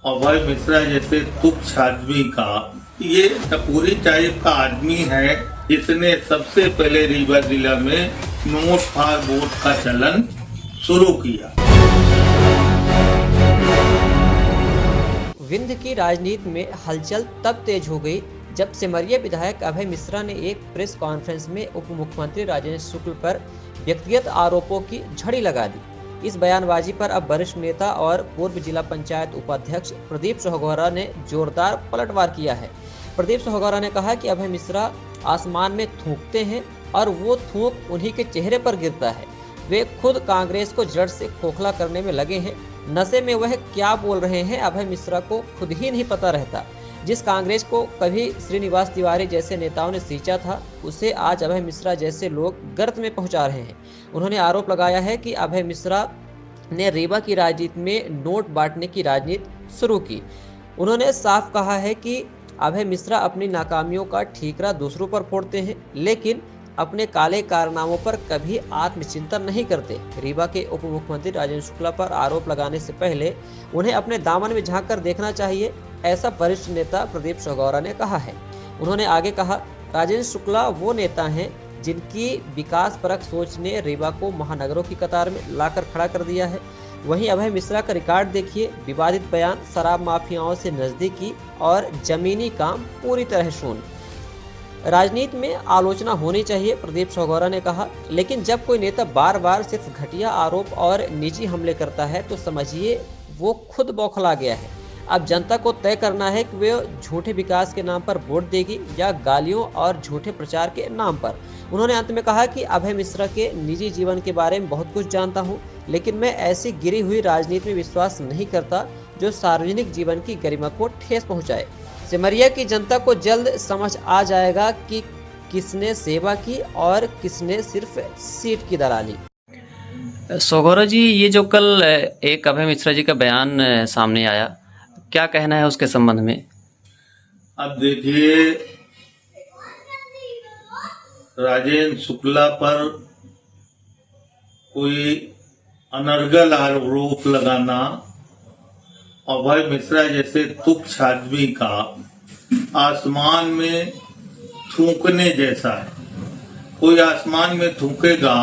अभय मिश्रा जैसे तुच्छ आदमी का, ये टपोरी टाइप का आदमी है जिसने सबसे पहले रीवा जिला में नोट फॉर वोट का चलन शुरू किया। विंध्य की राजनीति में हलचल तब तेज हो गई जब सिमरिया विधायक अभय मिश्रा ने एक प्रेस कॉन्फ्रेंस में उप मुख्यमंत्री राजेंद्र शुक्ल पर व्यक्तिगत आरोपों की झड़ी लगा दी। इस बयानबाजी पर अब वरिष्ठ नेता और पूर्व जिला पंचायत उपाध्यक्ष प्रदीप सोहगौरा ने जोरदार पलटवार किया है। प्रदीप सोहगौरा ने कहा कि अभय मिश्रा आसमान में थूकते हैं और वो थूक उन्हीं के चेहरे पर गिरता है। वे खुद कांग्रेस को जड़ से खोखला करने में लगे हैं। नशे में वह क्या बोल रहे हैं अभय मिश्रा को खुद ही नहीं पता रहता। जिस कांग्रेस को कभी श्रीनिवास तिवारी जैसे नेताओं ने सींचा था, उसे आज अभय मिश्रा जैसे लोग गर्त में पहुंचा रहे हैं। उन्होंने आरोप लगाया है कि अभय मिश्रा ने रीवा की राजनीति में नोट बांटने की राजनीति शुरू की। उन्होंने साफ कहा है कि अभय मिश्रा अपनी नाकामियों का ठीकरा दूसरों पर फोड़ते हैं, लेकिन अपने काले कारनामों पर कभी आत्मचिंतन नहीं करते। रीवा के उप मुख्यमंत्री राजेंद्र शुक्ला पर आरोप लगाने से पहले उन्हें अपने दामन में झांक कर देखना चाहिए, ऐसा वरिष्ठ नेता प्रदीप सोहगौरा ने कहा है। उन्होंने आगे कहा, राजेंद्र शुक्ला वो नेता हैं जिनकी विकास परक सोच ने रीवा को महानगरों की कतार में लाकर खड़ा कर दिया है। वहीं अभय मिश्रा का रिकॉर्ड देखिए, विवादित बयान, शराब माफियाओं से नजदीकी और जमीनी काम पूरी तरह शून्य। राजनीति में आलोचना होनी चाहिए, प्रदीप सोहगौरा ने कहा, लेकिन जब कोई नेता बार बार सिर्फ घटिया आरोप और निजी हमले करता है तो समझिए वो खुद बौखला गया है। अब जनता को तय करना है कि वे झूठे विकास के नाम पर वोट देगी या गालियों और झूठे प्रचार के नाम पर। उन्होंने अंत में कहा कि अभय मिश्रा के निजी जीवन के बारे में बहुत कुछ जानता हूं, लेकिन मैं ऐसी गिरी हुई राजनीति में विश्वास नहीं करता जो सार्वजनिक जीवन की गरिमा को ठेस पहुंचाए। सिमरिया की जनता को जल्द समझ आ जाएगा कि किसने सेवा की और किसने सिर्फ सीट की दलाली। सोहगौरा जी, ये जो कल एक अभय मिश्रा जी का बयान सामने आया, क्या कहना है उसके संबंध में? अब देखिए, राजेंद्र शुक्ला पर कोई अनर्गल आरोप लगाना अभय मिश्रा जैसे तुच्छ आदमी का आसमान में थूकने जैसा है। कोई आसमान में थूकेगा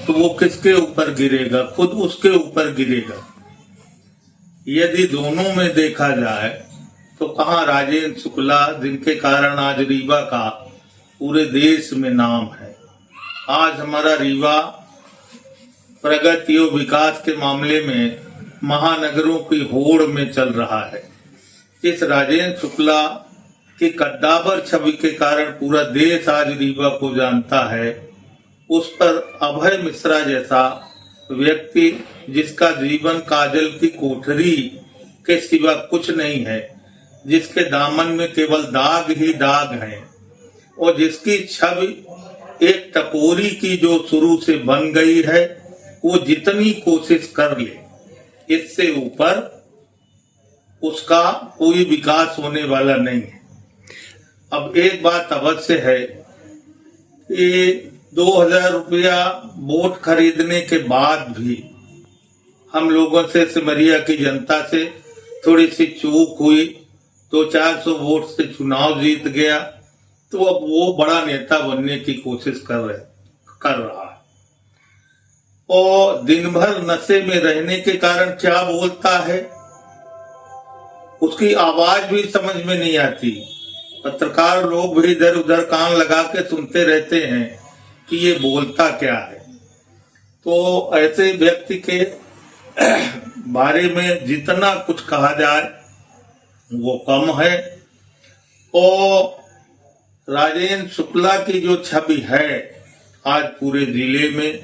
तो वो किसके ऊपर गिरेगा? खुद उसके ऊपर गिरेगा। यदि दोनों में देखा जाए तो कहाँ राजेंद्र शुक्ला, जिनके कारण आज रीवा का पूरे देश में नाम है। आज हमारा रीवा प्रगति और विकास के मामले में महानगरों की होड़ में चल रहा है। इस राजेंद्र शुक्ला की कद्दावर छवि के कारण पूरा देश आज रीवा को जानता है। उस पर अभय मिश्रा जैसा व्यक्ति, जिसका जीवन काजल की कोठरी के सिवा कुछ नहीं है, जिसके दामन में केवल दाग ही दाग हैं और जिसकी छवि एक टपोरी की जो शुरू से बन गई है, वो जितनी कोशिश कर ले, इससे ऊपर उसका कोई विकास होने वाला नहीं है। अब एक बात अवश्य है कि 2000 रुपया वोट खरीदने के बाद भी हम लोगों से, सिमरिया की जनता से थोड़ी सी चूक हुई, 200-400 वोट से चुनाव जीत गया, तो अब वो बड़ा नेता बनने की कोशिश कर रहा है। और दिन भर नशे में रहने के कारण क्या बोलता है, उसकी आवाज भी समझ में नहीं आती। पत्रकार लोग भी इधर उधर कान लगा के सुनते रहते हैं कि ये बोलता क्या है। तो ऐसे व्यक्ति के बारे में जितना कुछ कहा जाए वो कम है। और राजेंद्र शुक्ला की जो छवि है आज पूरे जिले में,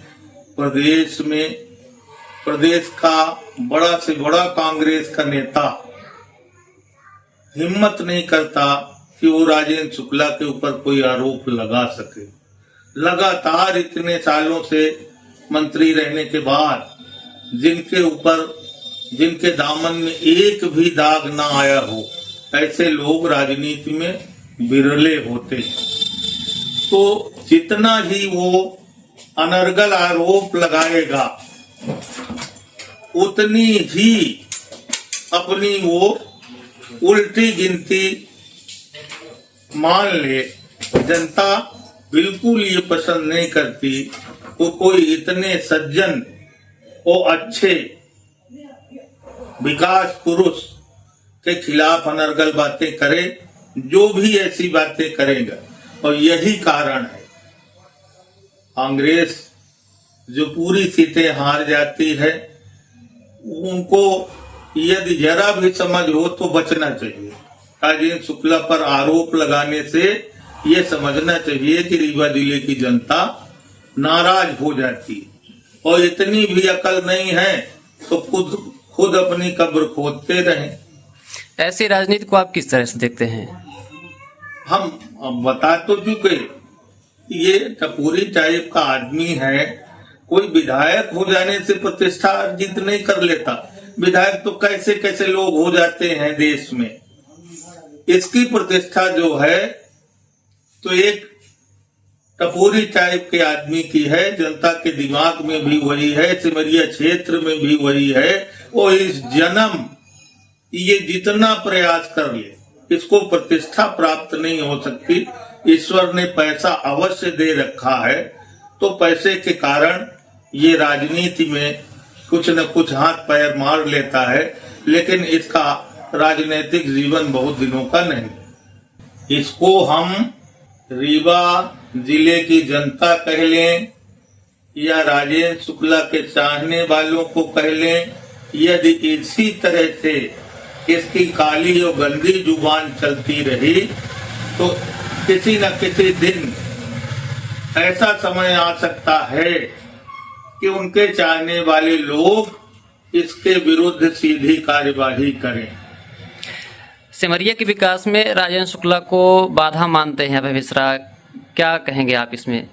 प्रदेश में, प्रदेश का बड़ा से बड़ा कांग्रेस का नेता हिम्मत नहीं करता कि वो राजेंद्र शुक्ला के ऊपर कोई आरोप लगा सके। लगातार इतने सालों से मंत्री रहने के बाद जिनके ऊपर, जिनके दामन में एक भी दाग ना आया हो, ऐसे लोग राजनीति में विरले होते हैं। तो जितना ही वो अनर्गल आरोप लगाएगा, उतनी ही अपनी वो उल्टी गिनती मान ले। जनता बिल्कुल ये पसंद नहीं करती वो कोई इतने सज्जन और अच्छे विकास पुरुष के खिलाफ अनर्गल बातें करे, जो भी ऐसी बातें करेगा। और यही कारण है कांग्रेस जो पूरी सीटें हार जाती है, उनको यदि जरा भी समझ हो तो बचना चाहिए। राजेंद्र शुक्ला पर आरोप लगाने से ये समझना चाहिए कि रीवा जिले की जनता नाराज हो जाती है। और इतनी भी अकल नहीं है तो खुद अपनी कब्र खोदते रहें। ऐसी राजनीति को आप किस तरह से देखते हैं? हम अब बता तो चुके, ये टपूरी टाइप का आदमी है। कोई विधायक हो जाने से प्रतिष्ठा अर्जित नहीं कर लेता। विधायक तो कैसे कैसे लोग हो जाते हैं देश में। इसकी प्रतिष्ठा जो है तो एक टपोरी टाइप के आदमी की है। जनता के दिमाग में भी वही है, सिमरिया क्षेत्र में भी वही है। और इस जन्म ये जितना प्रयास कर ले, इसको प्रतिष्ठा प्राप्त नहीं हो सकती। ईश्वर ने पैसा अवश्य दे रखा है, तो पैसे के कारण ये राजनीति में कुछ न कुछ हाथ पैर मार लेता है, लेकिन इसका राजनीतिक जीवन बहुत दिनों का नहीं। इसको हम रीवा जिले की जनता कह लें या राजेंद्र शुक्ला के चाहने वालों को कह लें, यदि इसी तरह से इसकी काली और गंदी जुबान चलती रही तो किसी न किसी दिन ऐसा समय आ सकता है कि उनके चाहने वाले लोग इसके विरुद्ध सीधी कार्यवाही करें। सिमरिया के विकास में राजेंद्र शुक्ला को बाधा मानते हैं अभय मिश्रा, क्या कहेंगे आप इसमें?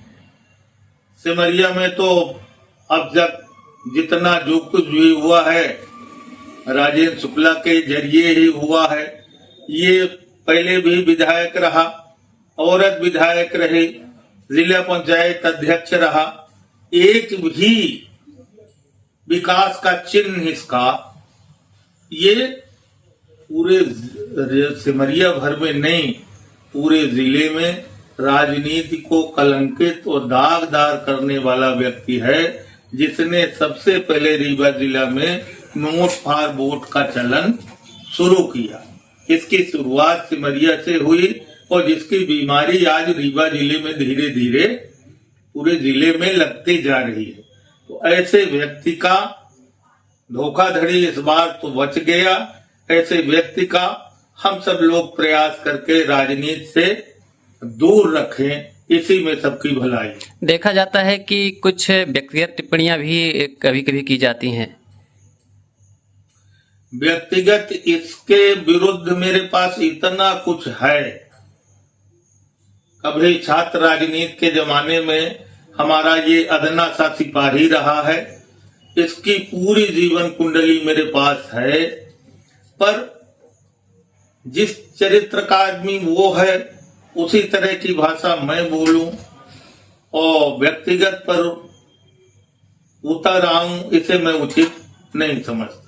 सिमरिया में तो अब तक जितना जो कुछ भी हुआ है राजेंद्र शुक्ला के जरिए ही हुआ है। ये पहले भी विधायक रहा, औरत विधायक रही, जिला पंचायत अध्यक्ष रहा। एक भी विकास का चिन्ह इसका ये पूरे सिमरिया भर में नहीं, पूरे जिले में राजनीति को कलंकित और दागदार करने वाला व्यक्ति है, जिसने सबसे पहले रीवा जिला में नोट फॉर वोट का चलन शुरू किया। इसकी शुरुआत सिमरिया से हुई और जिसकी बीमारी आज रीवा जिले में धीरे धीरे पूरे जिले में लगती जा रही है। तो ऐसे व्यक्ति का धोखाधड़ी इस बार तो बच गया। ऐसे व्यक्ति का हम सब लोग प्रयास करके राजनीति से दूर रखें, इसी में सबकी भलाई। देखा जाता है कि कुछ व्यक्तिगत टिप्पणियां भी कभी कभी की जाती हैं। व्यक्तिगत इसके विरुद्ध मेरे पास इतना कुछ है। कभी छात्र राजनीति के जमाने में हमारा ये अदना सा सिपाही रहा है, इसकी पूरी जीवन कुंडली मेरे पास है। पर जिस चरित्र का आदमी वो है, उसी तरह की भाषा मैं बोलूं और व्यक्तिगत पर उतर आऊं, इसे मैं उचित नहीं समझता।